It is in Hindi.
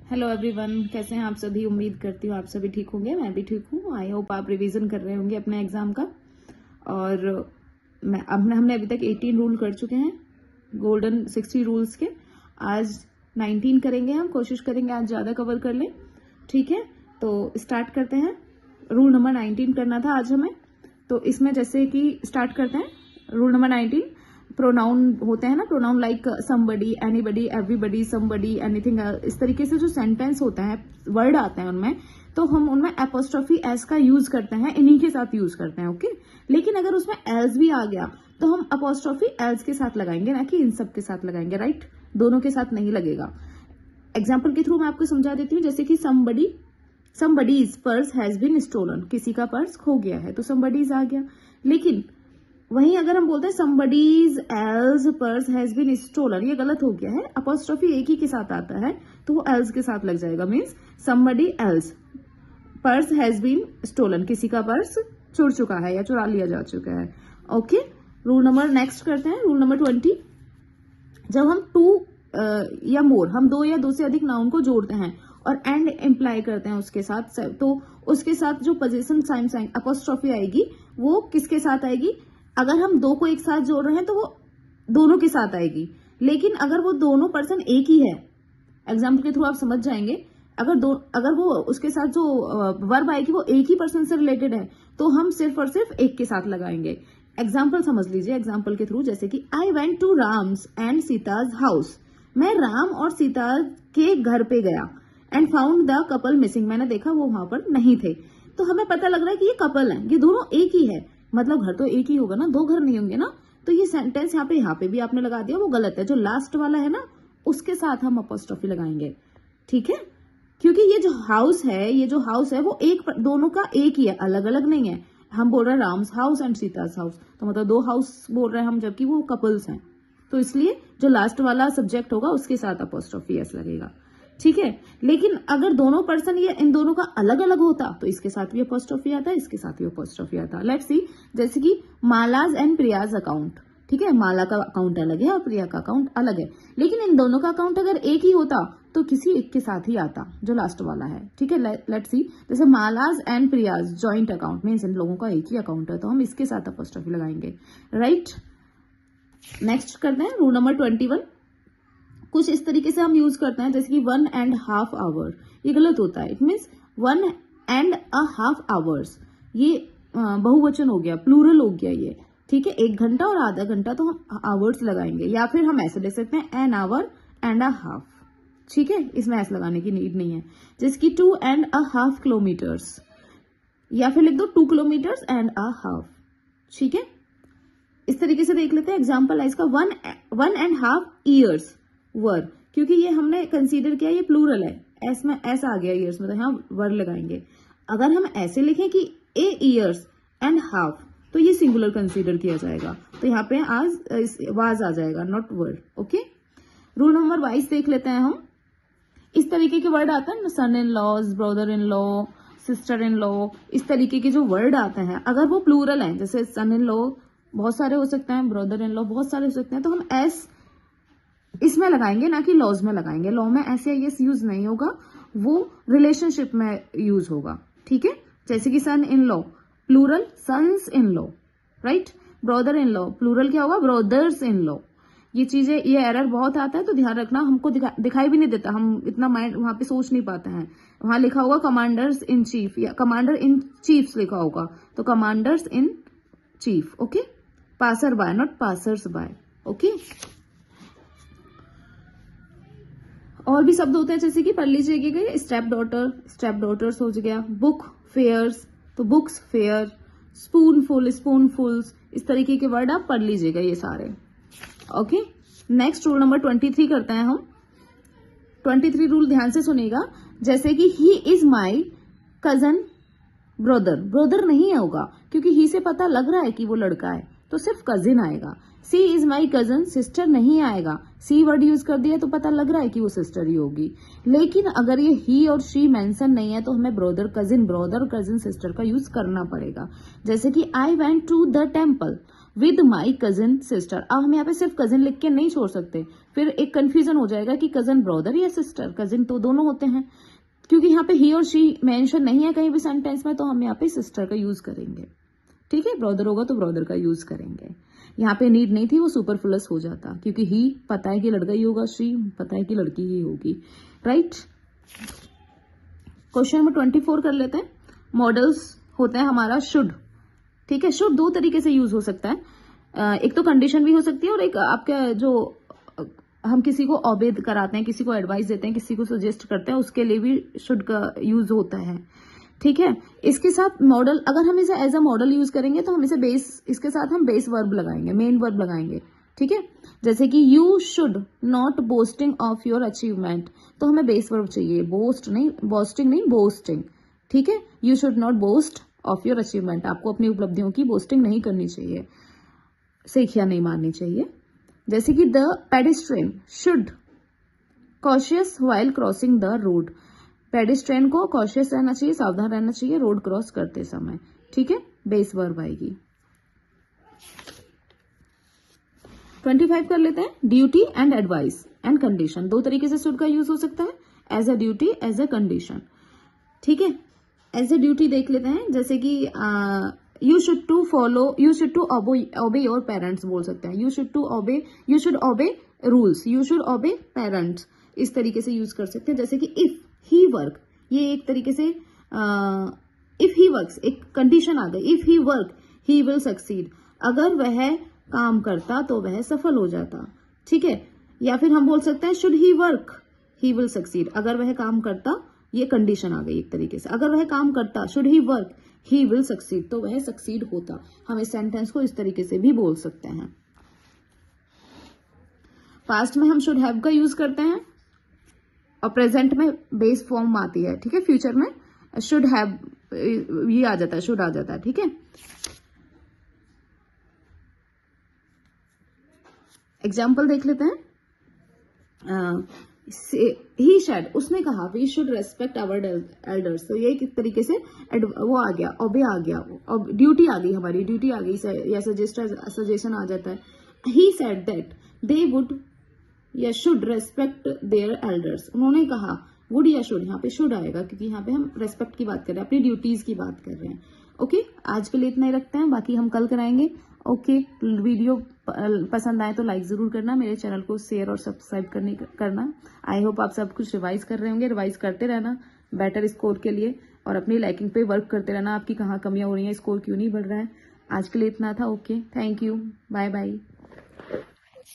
हेलो एवरीवन, कैसे हैं आप सभी। उम्मीद करती हूँ आप सभी ठीक होंगे। मैं भी ठीक हूँ। आई होप आप रिवीजन कर रहे होंगे अपने एग्जाम का। और हमने अभी तक 18 रूल कर चुके हैं, गोल्डन 60 रूल्स के। आज 19 करेंगे। हम कोशिश करेंगे आज ज़्यादा कवर कर लें। ठीक है, तो स्टार्ट करते हैं। रूल नंबर 19 करना था आज हमें, तो इसमें जैसे कि स्टार्ट करते हैं। रूल नंबर 19, प्रोनाउन होते हैं ना, pronoun like somebody, anybody, everybody, somebody, anything, इस तरीके से जो सेंटेंस होता है, वर्ड आते हैं उनमें, तो हम उनमें एपोस्ट्रोफी एस का यूज करते हैं, इन्हीं के साथ यूज करते हैं। ओके, लेकिन अगर उसमें एल्स भी आ गया तो हम अपोस्ट्रोफी एल्स के साथ लगाएंगे, ना कि इन सब के साथ लगाएंगे। राइट, दोनों के साथ नहीं लगेगा। एग्जाम्पल के थ्रू मैं आपको समझा देती हूँ। जैसे कि somebody's purse has been stolen, किसी का पर्स खो गया है तो समबडीज आ गया। लेकिन वहीं अगर हम बोलते हैं somebody's else purse has been stolen, ये गलत हो गया है। अपोस्ट्रोफी एक ही के साथ आता है तो वो एल्स के साथ लग जाएगा। Means somebody else purse has been stolen, किसी का पर्स चुरा चुका है या चुरा लिया जा चुका है। ओके, रूल नंबर नेक्स्ट करते हैं। रूल नंबर 20, जब हम टू या मोर, हम दो या दो से अधिक नाउन को जोड़ते हैं और एंड इम्प्लाई करते हैं उसके साथ, तो उसके साथ जो पोजीशन साइन अपोस्ट्रोफी आएगी वो किसके साथ आएगी। अगर हम दो को एक साथ जोड़ रहे हैं तो वो दोनों के साथ आएगी। लेकिन अगर वो दोनों पर्सन एक ही है, एग्जाम्पल के थ्रू आप समझ जाएंगे, अगर वो उसके साथ जो वर्ब आएगी वो एक ही पर्सन से रिलेटेड है तो हम सिर्फ और सिर्फ एक के साथ लगाएंगे। एग्जाम्पल समझ लीजिए एग्जाम्पल के थ्रू। जैसे कि I went to Ram's and Sita's house, मैं राम और सीता के घर पे गया। And found the couple missing, मैंने देखा वो वहां पर नहीं थे। तो हमें पता लग रहा है कि ये कपल है, ये दोनों एक ही है, मतलब घर तो एक ही होगा ना, दो घर नहीं होंगे ना। तो ये सेंटेंस यहाँ पे भी आपने लगा दिया, वो गलत है। जो लास्ट वाला है ना उसके साथ हम अपोस्ट्रोफी लगाएंगे। ठीक है, क्योंकि ये जो हाउस है वो दोनों का एक ही है, अलग अलग नहीं है। हम बोल रहे हैं Ram's house and Sita's house, तो मतलब दो हाउस बोल रहे हैं हम, जबकि वो कपल्स हैं। तो इसलिए जो लास्ट वाला सब्जेक्ट होगा उसके साथ अपोस्ट्रोफी एस लगेगा। ठीक है, लेकिन अगर दोनों पर्सन ये इन दोनों का अलग अलग होता तो इसके साथ भी अपोस्ट्रोफी आता, इसके साथ भी अपोस्ट्रोफी आता। लेट्स सी, जैसे कि मालाज एंड प्रियाज अकाउंट। ठीक है, माला का अकाउंट अलग है और प्रिया का अकाउंट अलग है, लेकिन इन दोनों का अकाउंट अगर एक ही होता तो किसी एक के साथ ही आता, जो लास्ट वाला है। ठीक है, लेट्स सी, जैसे Mala's and Priya's joint account, means इन लोगों का एक ही अकाउंट है तो हम इसके साथ अपोस्ट्रोफी लगाएंगे। राइट, नेक्स्ट करते हैं रूल नंबर 21। कुछ इस तरीके से हम यूज करते हैं, जैसे कि 1.5 आवर, ये गलत होता है। इट मीन्स 1.5 आवर्स, ये बहुवचन हो गया, प्लूरल हो गया ये। ठीक है, 1 घंटा और आधा घंटा, तो हम आवर्स लगाएंगे, या फिर हम ऐसे ले सकते हैं an hour and a half. ठीक है, इसमें ऐसे लगाने की नीड नहीं है। जैसे कि 2.5 किलोमीटर्स, या फिर लिख दो 2 किलोमीटर्स एंड अ हाफ। ठीक है, इस तरीके से देख लेते हैं एग्जाम्पल है इसका। 1.5 ईयर्स वर, क्योंकि ये हमने कंसीडर किया ये प्लूरल है, इसमें ऐसा आ गया ईयर्स में, तो यहाँ वर लगाएंगे। अगर हम ऐसे लिखें कि ए ईयर्स एंड हाफ, तो ये सिंगुलर कंसीडर किया जाएगा, तो यहाँ पे आज वाज आ जाएगा, not word. Okay, rule number 22 देख लेते हैं हम। इस तरीके के वर्ड आते हैं ना, son in laws, brother in law, sister in law, इस तरीके के जो वर्ड आते हैं, अगर वो प्लूरल है, जैसे सन इन लॉ बहुत सारे हो सकते हैं, ब्रदर इन लॉ बहुत सारे हो सकते हैं, तो हम एस इसमें लगाएंगे, ना कि लॉज में लगाएंगे। लॉ में ऐसे यस यूज नहीं होगा, वो रिलेशनशिप में यूज होगा। ठीक है, जैसे कि son in law plural sons in law, right. Brother in law plural क्या होगा, ब्रदर्स इन लॉ। ये चीजें, ये एरर बहुत आता है, तो ध्यान रखना। हमको दिखाई भी नहीं देता, हम इतना माइंड वहां पे सोच नहीं पाते हैं। वहां लिखा होगा कमांडर्स इन चीफ या कमांडर इन चीफ्स लिखा होगा, तो commanders in chief. Okay, passer by not passers by. Okay, और भी शब्द होते हैं, जैसे कि पढ़ लीजिएगा, स्टेप डॉटर, स्टेप डॉटर्स हो गया। बुक फेयर्स, तो बुक्स फेयर। स्पूनफुल, स्पूनफुल्स, इस तरीके के वर्ड आप पढ़ लीजिएगा ये सारे। ओके, नेक्स्ट रूल नंबर 23 करते हैं हम। 23 रूल ध्यान से सुनिएगा। जैसे कि he is my cousin brother, brother नहीं होगा क्योंकि ही से पता लग रहा है कि वो लड़का है, तो सिर्फ कजिन आएगा। सी इज माई कजन, सिस्टर नहीं आएगा, सी वर्ड यूज कर दिया तो पता लग रहा है कि वो सिस्टर ही होगी। लेकिन अगर ये ही और शी मेंशन नहीं है तो हमें ब्रदर कजिन सिस्टर का यूज करना पड़ेगा। जैसे कि I went to the temple, with my cousin sister. अब हम यहाँ पे सिर्फ कजिन लिख के नहीं छोड़ सकते, फिर एक कंफ्यूजन हो जाएगा कि कजिन ब्रदर या सिस्टर। कजिन तो दोनों होते हैं, क्योंकि यहाँ पे ही और शी मेंशन नहीं है कहीं भी सेंटेंस में, तो हम यहाँ पे सिस्टर का यूज करेंगे। ठीक है, ब्रदर होगा तो ब्रदर का यूज करेंगे। यहाँ पे नीड नहीं थी, वो सुपरफ्लुअस हो जाता, क्योंकि ही पता है कि लड़का ही होगा, शी पता है कि लड़की ही होगी। राइट, क्वेश्चन नंबर 24 कर लेते हैं। मॉडल्स होता है हमारा शुड। ठीक है, शुड दो तरीके से यूज हो सकता है, एक तो कंडीशन भी हो सकती है, और एक आपका जो हम किसी को ऑबेद कराते हैं, किसी को एडवाइस देते हैं, किसी को सजेस्ट करते हैं, उसके लिए भी शुड का यूज होता है। ठीक है, इसके साथ मॉडल, अगर हम इसे एज अ मॉडल यूज करेंगे तो हम इसे बेस, इसके साथ हम बेस वर्ब लगाएंगे, मेन वर्ब लगाएंगे। ठीक है, जैसे कि you should not boasting of your achievement, तो हमें बेस वर्ब चाहिए, बोस्ट नहीं, बोस्टिंग नहीं, बोस्टिंग। ठीक है, you should not boast of your achievement, आपको अपनी उपलब्धियों की बोस्टिंग नहीं करनी चाहिए, सेखिया नहीं मारनी चाहिए। जैसे कि the pedestrian should cautious while crossing the road, pedestrian को कॉशियस रहना चाहिए, सावधान रहना चाहिए रोड क्रॉस करते समय। ठीक है, बेस वर्ब आएगी। 25 कर लेते हैं। Duty and advice and condition, दो तरीके से शुड का यूज हो सकता है, as a duty, as a condition. ठीक है, एज ए ड्यूटी देख लेते हैं, जैसे कि you should to follow, you should to obey your parents बोल सकते हैं, you should obey rules, you should obey parents, इस तरीके से यूज कर सकते हैं। जैसे कि इफ ही वर्क, ये एक तरीके से इफ ही वर्क्स, एक कंडीशन आ गई, if he work he will succeed, अगर वह काम करता तो वह सफल हो जाता। ठीक है, या फिर हम बोल सकते हैं should he work he will succeed, अगर वह काम करता, ये कंडीशन आ गई एक तरीके से, अगर वह काम करता, should he work he will succeed, तो वह सक्सीड होता। हम इस सेंटेंस को इस तरीके से भी बोल सकते हैं। पास्ट में हम शुड हैव का यूज करते हैं, और प्रेजेंट में बेस फॉर्म आती है। ठीक है, फ्यूचर में शुड हैव ये आ जाता है, शुड आ जाता है। ठीक है, एग्जाम्पल देख लेते हैं। ही शेड, उसने कहा we should respect our elders, तो ये एक तरीके से वो आ गया, ओबे आ गया, ड्यूटी आ गई, हमारी ड्यूटी आ गई, या सजेशन आ जाता है। He said that they would या शुड रेस्पेक्ट देयर एल्डर्स, उन्होंने कहा, वुड या शुड, यहाँ पे शुड आएगा, क्योंकि यहाँ पे हम रेस्पेक्ट की बात कर रहे हैं, अपनी ड्यूटीज की बात कर रहे हैं। ओके, आज के लिए इतना ही रखते हैं, बाकी हम कल कराएंगे। ओके, वीडियो पसंद आए तो लाइक जरूर करना, मेरे चैनल को शेयर और सब्सक्राइब करना। आई होप आप सब कुछ रिवाइज कर रहे होंगे, रिवाइज करते रहना बेटर स्कोर के लिए, और अपनी लाइकिंग पे वर्क करते रहना, आपकी कहाँ कमियां हो रही हैं, स्कोर क्यों नहीं बढ़ रहा है। आज के लिए इतना था। Okay, thank you, bye bye.